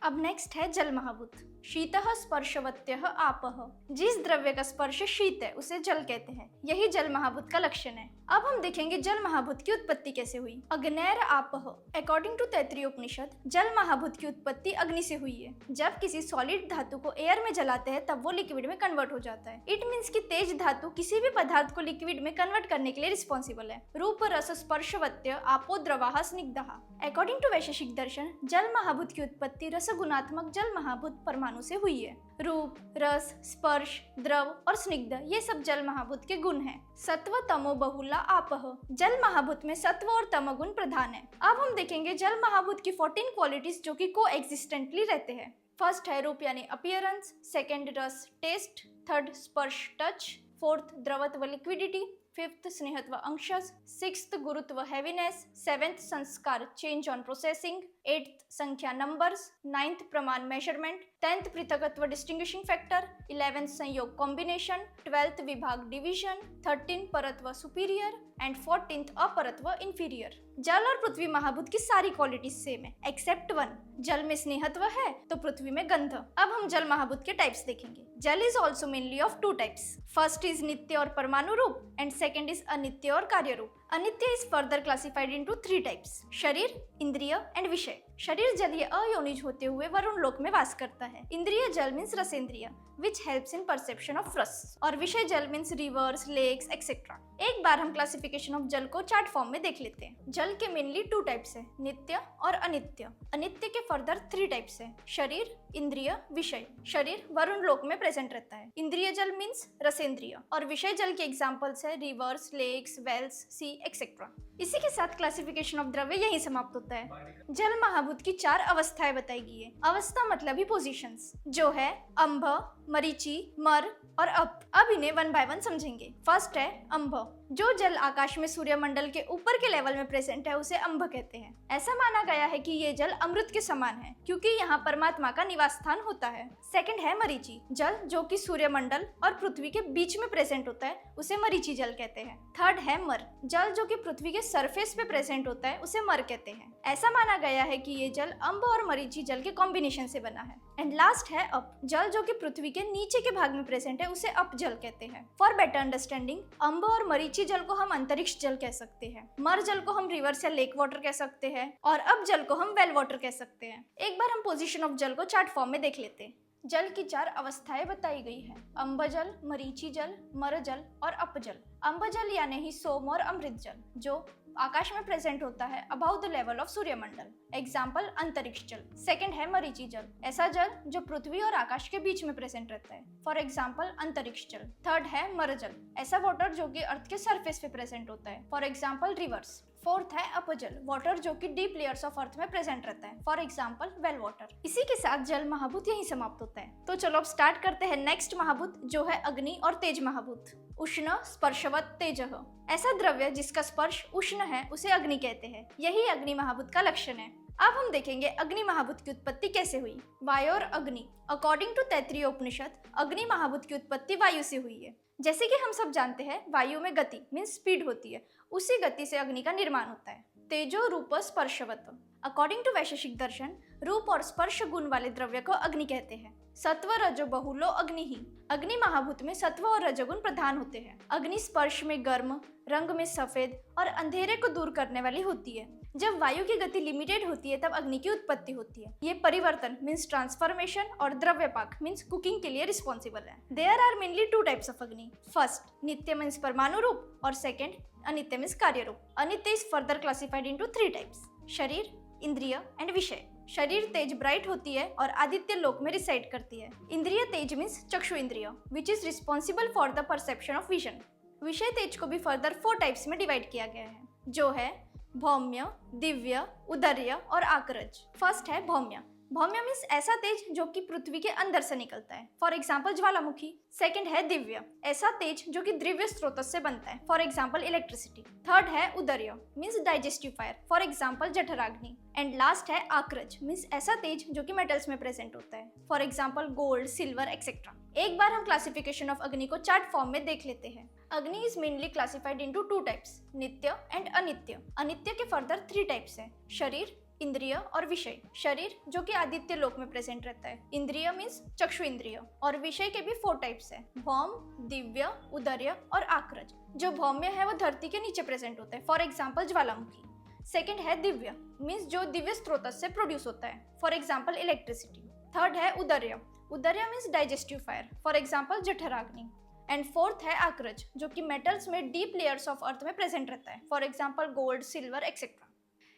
अब नेक्स्ट है जल महाभूत। शीतः स्पर्शवत्यः आपः। जिस द्रव्य का स्पर्श शीत है उसे जल कहते हैं। यही जल महाभूत का लक्षण है। अब हम देखेंगे जल महाभूत की उत्पत्ति कैसे हुई। अग्नेर आपः। अकॉर्डिंग टू तैत्तिरीय उपनिषद जल महाभूत की उत्पत्ति अग्नि से हुई है। जब किसी सॉलिड धातु को एयर में जलाते हैं तब वो लिक्विड में कन्वर्ट हो जाता है। इट मीन्स कि तेज धातु किसी भी पदार्थ को लिक्विड में कन्वर्ट करने के लिए रिस्पॉन्सिबल है। रूप रस स्पर्शवत्य आपो द्रवाः स्निग्धः। अकॉर्डिंग टू वैशेषिक दर्शन जल महाभूत की उत्पत्ति रसगुणात्मक जल महाभूत परमाणु से हुई है। रूप, रस, स्पर्श, द्रव और स्निग्ध ये सब जल महाभूत के गुण हैं। सत्व तमो बहुला आपः। जल महाभूत में सत्व और तम गुण प्रधान है। अब हम देखेंगे जल महाभूत की 14 क्वालिटीज जो कि को एक्सिस्टेंटली रहते हैं। फर्स्ट है रूप यानी अपीयरेंस, सेकंड रस टेस्ट, थर्ड स्पर्श टच, फोर्थ द्रवत्व लिक्विडिटी, फिफ्थ स्नेहत्व अंशस, सिक्स्थ गुरुत्व हैवीनेस, सेवेंथ संस्कार चेंज ऑन प्रोसेसिंग, एट्थ संख्या नंबर्स, नाइन्थ प्रमाण मेजरमेंट, 10th पृथकत्व डिस्टिंग्विशिंग फैक्टर, 11th संयोग कॉम्बिनेशन, 12th विभाग डिवीजन, 13th परत्व सुपीरियर एंड 14th अपरत्व इंफीरियर। जल और पृथ्वी महाभूत की सारी क्वालिटीज सेम है एक्सेप्ट वन। जल में स्नेहत्व है तो पृथ्वी में गंध। अब हम जल महाभूत के टाइप्स देखेंगे। जल is also mainly of 2 types. First is नित्य और परमाणु रूप एंड सेकेंड इज अनित्य और कार्य roop. Anitya is further classified into 3 types. Sharir, indriya and विषय। शरीर जलीय अयोनिज होते हुए वरुण लोक में वास करता है। इंद्रिय जल मीन्स रसेंद्रिय which helps in perception of रस, और विषय जल मीन्स रिवर्स, लेक्स एक्सेट्रा। एक बार हम क्लासिफिकेशन ऑफ जल को चार्ट फॉर्म में देख लेते हैं। जल के मेनली 2 टाइप्स है, नित्य और अनित्य। अनित्य के फर्दर 3 टाइप्स है, शरीर, इंद्रिय, विषय। शरीर वरुण लोक में प्रेजेंट रहता है। इंद्रिय जल मीन्स रसेंद्रिय, और विषय जल के एग्जाम्पल्स है rivers, lakes, wells, sea etcetera. इसी के साथ क्लासिफिकेशन ऑफ द्रव्य यही समाप्त होता है। जल महाभूत की 4 अवस्थाएं बताई गई है। अवस्था मतलब ही पोजीशंस, जो है अंभ, मरीचि, मर और अप। अब इन्हें 1 बाय 1 समझेंगे। फर्स्ट है अंभ। जो जल आकाश में सूर्यमंडल के ऊपर के लेवल में प्रेजेंट है उसे अंभ कहते हैं। ऐसा माना गया है कि ये जल अमृत के समान है क्योंकि यहाँ परमात्मा का निवास स्थान होता है। सेकंड है मरीचि। जल जो कि सूर्यमंडल और पृथ्वी के बीच में प्रेजेंट होता है उसे मरीचि जल कहते हैं। थर्ड है मर। जल जो कि पृथ्वी के सरफेस पे प्रेजेंट होता है उसे मर कहते हैं। ऐसा माना गया है कि ये जल अंभ और मरीचि जल के कॉम्बिनेशन से बना है। एंड लास्ट है अप। जल जो कि पृथ्वी के नीचे के भाग में प्रेजेंट है उसे अप जल कहते हैं। फॉर बेटर अंडरस्टैंडिंग अंभ और मरीचि जल को हम अंतरिक्ष जल कह सकते हैं, मर जल को हम रिवर्स या लेक वाटर कह सकते हैं, और अप जल को हम वेल वाटर कह सकते हैं। एक बार हम पोजीशन ऑफ जल को चार्ट फॉर्म में देख लेते हैं। जल की 4 अवस्थाएं बताई गई है, अंभ जल, मरीचि जल, मर जल और अप जल। अंभ जल यानी ही सोम और अमृत जल जो आकाश में प्रेजेंट होता है अबाउ द लेवल ऑफ सूर्यमंडल, एग्जाम्पल अंतरिक्ष जल। सेकंड है मरीचि जल, ऐसा जल जो पृथ्वी और आकाश के बीच में प्रेजेंट रहता है, फॉर एग्जाम्पल अंतरिक्ष जल। थर्ड है मर जल, ऐसा वाटर जो कि अर्थ के सरफेस पे प्रेजेंट होता है, फॉर एग्जाम्पल रिवर्स। फोर्थ है अपजल, वाटर जो कि डीप लेयर्स ऑफ अर्थ में प्रेजेंट रहता है, फॉर एग्जाम्पल वेल वाटर। इसी के साथ जल महाभूत यही समाप्त होता है। तो चलो अब स्टार्ट करते हैं नेक्स्ट महाभूत जो है अग्नि और तेज महाभूत। उष्ण स्पर्शवत तेजः। ऐसा द्रव्य जिसका स्पर्श उष्ण है उसे अग्नि कहते हैं। यही अग्नि महाभूत का लक्षण है। अब हम देखेंगे अग्नि महाभूत की उत्पत्ति कैसे हुई। वायु और अग्नि। अकॉर्डिंग टू तैत्तिरीय उपनिषद अग्नि महाभूत की उत्पत्ति वायु से हुई है। जैसे कि हम सब जानते हैं वायु में गति मीन्स स्पीड होती है, उसी गति से अग्नि का निर्माण होता है। तेजो रूप स्पर्शवत। अकॉर्डिंग टू वैशेषिक दर्शन रूप और स्पर्श गुण वाले द्रव्य को अग्नि कहते हैं। सत्व रजो बहुलो अग्नि ही। अग्नि महाभूत में सत्व और रजोगुण प्रधान होते हैं। अग्नि स्पर्श में गर्म, रंग में सफेद और अंधेरे को दूर करने वाली होती है। जब वायु की गति लिमिटेड होती है तब अग्नि की उत्पत्ति होती है। ये परिवर्तन मीन्स ट्रांसफॉर्मेशन और द्रव्यपाक मीन्स कुकिंग के लिए रिस्पॉन्सिबल है। There are mainly 2 types of अग्नि। फर्स्ट नित्य मीन्स परमाणु रूप और second anitya means karya roop. Anitya is further classified into 3 types, sharir, indriya and विषय। शरीर तेज ब्राइट होती है और आदित्य लोक में रिसाइड करती है। इंद्रिय तेज मीन्स चक्षु इंद्रिय which is responsible for the perception of vision. विषय तेज को भी फर्दर 4 टाइप्स में डिवाइड किया गया है जो है भौम्य, दिव्य, उदर्य और आकरज। फर्स्ट है भौम्य। भौम्य मीन्स ऐसा तेज जो कि पृथ्वी के अंदर से निकलता है, फॉर एग्जाम्पल ज्वालामुखी। सेकंड है दिव्य, ऐसा तेज जो कि द्रव्य स्रोत से बनता है, फॉर एग्जाम्पल इलेक्ट्रिसिटी। थर्ड है उदर्य means digestive fire, for example जठराग्नि। एंड लास्ट है आकरज मीन्स ऐसा तेज जो कि मेटल्स में प्रेजेंट होता है, for example gold, silver etcetera. एक बार हम क्लासिफिकेशन ऑफ अग्नि को चार्ट फॉर्म में देख लेते हैं। अग्नि is mainly classified into 2 types, नित्य एंड अनित्य। अनित्य के फर्दर 3 टाइप्स है, शरीर, इंद्रिय और विषय। शरीर जो कि आदित्य लोक में प्रेजेंट रहता है। इंद्रिय मीन्स चक्षु इंद्रिय। और विषय के भी 4 टाइप्स है, भौम, दिव्य, उदर्य और आक्रज। जो भौम्य है वो धरती के नीचे प्रेजेंट होता है, फॉर एग्जाम्पल ज्वालामुखी। सेकेंड है दिव्य, मीन्स जो दिव्य स्रोत से प्रोड्यूस होता है, फॉर एग्जाम्पल इलेक्ट्रिसिटी। थर्ड है उदर्य, उदर्य means digestive fire, for example जठराग्नि। एंड फोर्थ है आक्रज, जो कि मेटल्स में डीप लेयर्स ऑफ अर्थ में प्रेजेंट रहता है, for example gold, silver etcetera.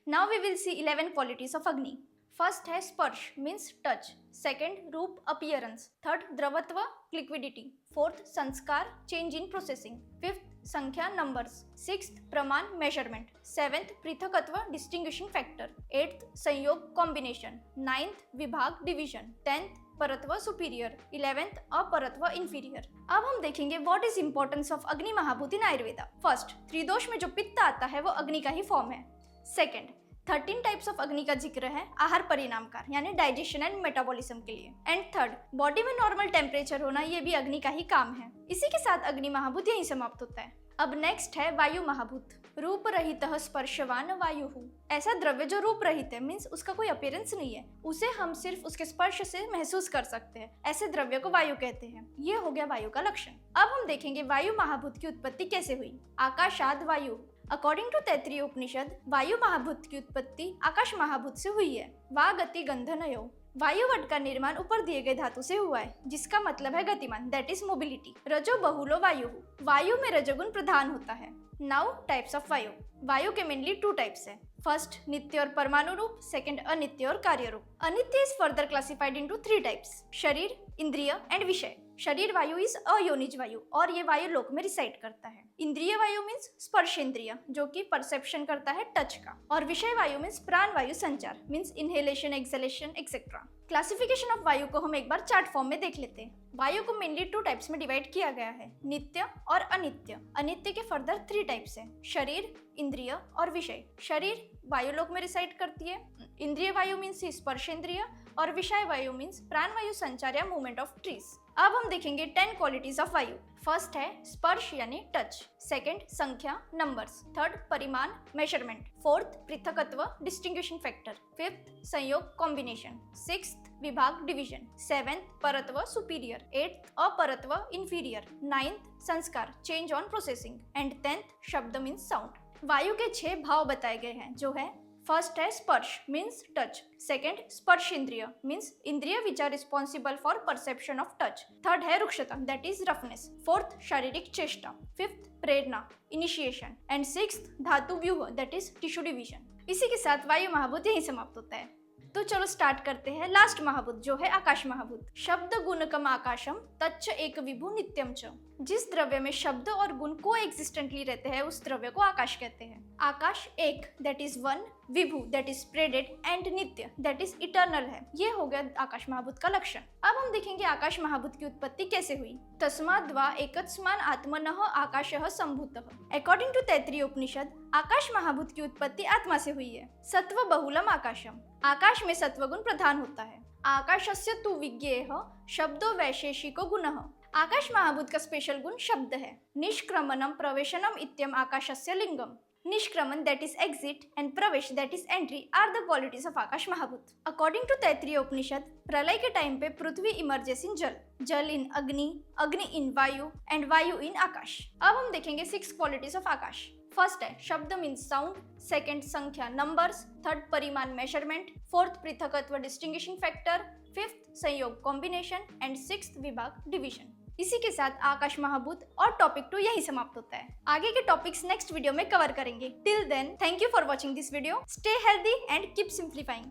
Now we will see 11 qualities of अग्नि। फर्स्ट है स्पर्श, मीन्स टच। सेकेंड रूप, अपीयरेंस। थर्ड द्रवत्व, लिक्विडिटी। फोर्थ संस्कार, चेंज इन प्रोसेसिंग। फिफ्थ संख्या, नंबर्स। सिक्स्थ प्रमाण, मेजरमेंट। सेवेंथ पृथकत्व, डिस्टिंग्विशिंग फैक्टर। एट्थ संयोग, कॉम्बिनेशन। नाइन्थ विभाग, डिवीजन। 10th परत्व, सुपीरियर। 11th अपरत्व, inferior. अब हम देखेंगे व्हाट इज इंपॉर्टेंस ऑफ अग्नि महाभूत इन आयुर्वेदा। फर्स्ट, त्रिदोष में जो पित्त आता है वो अग्नि का ही फॉर्म है। सेकेंड, 13 टाइप्स ऑफ अग्नि का जिक्र है आहार परिणामकार यानी डाइजेशन एंड मेटाबॉलिज्म के लिए। एंड थर्ड, बॉडी में नॉर्मल टेम्परेचर होना ये भी अग्नि का ही काम है। इसी के साथ अग्नि महाभूत यहीं समाप्त होता है। अब नेक्स्ट है वायु महाभूत। रूप रहित स्पर्शवान वायु। ऐसा द्रव्य जो रूप रहित है, मीन्स उसका कोई अपीयरेंस नहीं है, उसे हम सिर्फ उसके स्पर्श से महसूस कर सकते हैं, ऐसे द्रव्य को वायु कहते हैं। ये हो गया वायु का लक्षण। अब हम देखेंगे वायु महाभूत की उत्पत्ति कैसे हुई। आकाशाद वायु। अकॉर्डिंग टू तैत्तिरीय उपनिषद, वायु महाभूत की उत्पत्ति आकाश महाभूत से हुई है। वा गति गंधनयो। वायुवट का निर्माण ऊपर दिए गए धातु से हुआ है, जिसका मतलब है गतिमान, दैट इज मोबिलिटी। रजो बहुलो वायु। वायु में रजोगुण प्रधान होता है। नाउ टाइप्स ऑफ वायु। वायु के मेनली 2 टाइप्स है। फर्स्ट नित्य और परमाणु रूप, सेकंड अनित्य और कार्य roop. Anitya is further classified into 3 types, sharir, indriya and विषय। शरीर वायु इज अयोनिज वायु और ये वायु लोक में रिसाइड करता है। इंद्रिय वायु मीन्स स्पर्श इंद्रिय, जो कि परसेप्शन करता है टच का। और विषय वायु मीन्स प्राण वायु, संचार means inhalation, exhalation etcetera. Classification of वायु को हम एक बार चार्ट फॉर्म में देख लेते हैं। वायु को मेनली 2 टाइप्स में डिवाइड किया गया है, नित्य और अनित्य। अनित्य के फर्दर 3 टाइप्स हैं, शरीर, इंद्रिय और विषय। शरीर वायु लोक में रिसाइड करती है। इंद्रिय वायु मीन्स स्पर्श इंद्रिय और विषय वायु मीन्स प्राण वायु, संचार या मूवमेंट ऑफ ट्रीज। अब हम देखेंगे 10 क्वालिटीज ऑफ वायु। फर्स्ट है स्पर्श यानी टच। सेकंड संख्या, नंबर्स। थर्ड परिमाण, मेजरमेंट। फोर्थ पृथकत्व, डिस्टिंग्विशिंग फैक्टर। फिफ्थ संयोग, कॉम्बिनेशन। सिक्स्थ विभाग, डिवीजन। सेवेंथ परत्व, सुपीरियर। एट्थ अपरत्व, इंफीरियर। नाइन्थ संस्कार, change on processing. And 10th शब्द मीन्स साउंड। वायु के 6 भाव बताए गए हैं, जो है फर्स्ट है स्पर्श मीन्स टच। सेकेंड स्पर्श indriya means indriya which are responsible for perception of touch. Third है rukshata, that is roughness. Fourth sharirik cheshta. Fifth prerna, initiation. And sixth dhatu vyuh, that is tissue division. इसी के साथ वायु महाभूत यही समाप्त होता है। तो चलो स्टार्ट करते हैं लास्ट महाभूत, जो है आकाश महाभूत। शब्द गुणकम आकाशम तच्च एक विभु नित्यम च। जिस द्रव्य में शब्द और गुण को एग्जिस्टेंटली रहते हैं उस द्रव्य को आकाश कहते हैं। आकाश एक, that is one, Vibhu that is spreaded and नित्य दैट इज इटर्नल है। ये हो गया आकाश महाभूत का लक्षण। अब हम देखेंगे आकाश महाभूत की उत्पत्ति कैसे हुई। तस्माद्वा एकत्समान आत्मनः आकाशः संभूतः। अकॉर्डिंग टू तैत्तिरीय उपनिषद, आकाश महाभूत की उत्पत्ति आत्मा से हुई है। सत्व बहुलम आकाशम। आकाश में सत्वगुण प्रधान होता है। आकाशस्य तु विज्ञेयः शब्दो वैशेषिको गुणः। आकाश महाभूत का स्पेशल गुण शब्द है। निष्क्रमणम प्रवेशनम इत्यम आकाशस्य लिंगम। निष्क्रमण दैट इज एग्जिट एंड प्रवेश that is entry are the qualities of आकाश महाभूत। अकॉर्डिंग टू तैत्तिरीय उपनिषद, प्रलय के टाइम पे पृथ्वी इमर्जेस इन जल, जल इन अग्नि, अग्नि इन वायु एंड वायु इन आकाश। अब हम देखेंगे 6 क्वालिटीज ऑफ आकाश। फर्स्ट है शब्द मीन्स साउंड। सेकेंड संख्या, नंबर्स। थर्ड परिमाण, मेजरमेंट। फोर्थ पृथकत्व, डिस्टिंग्विशिंग फैक्टर। फिफ्थ संयोग, कॉम्बिनेशन। एंड सिक्स्थ विभाग, डिवीजन। इसी के साथ आकाश महाभूत और टॉपिक 2 यही समाप्त होता है। आगे के टॉपिक्स नेक्स्ट वीडियो में कवर करेंगे। Till then, thank you for watching this video. Stay healthy and keep simplifying.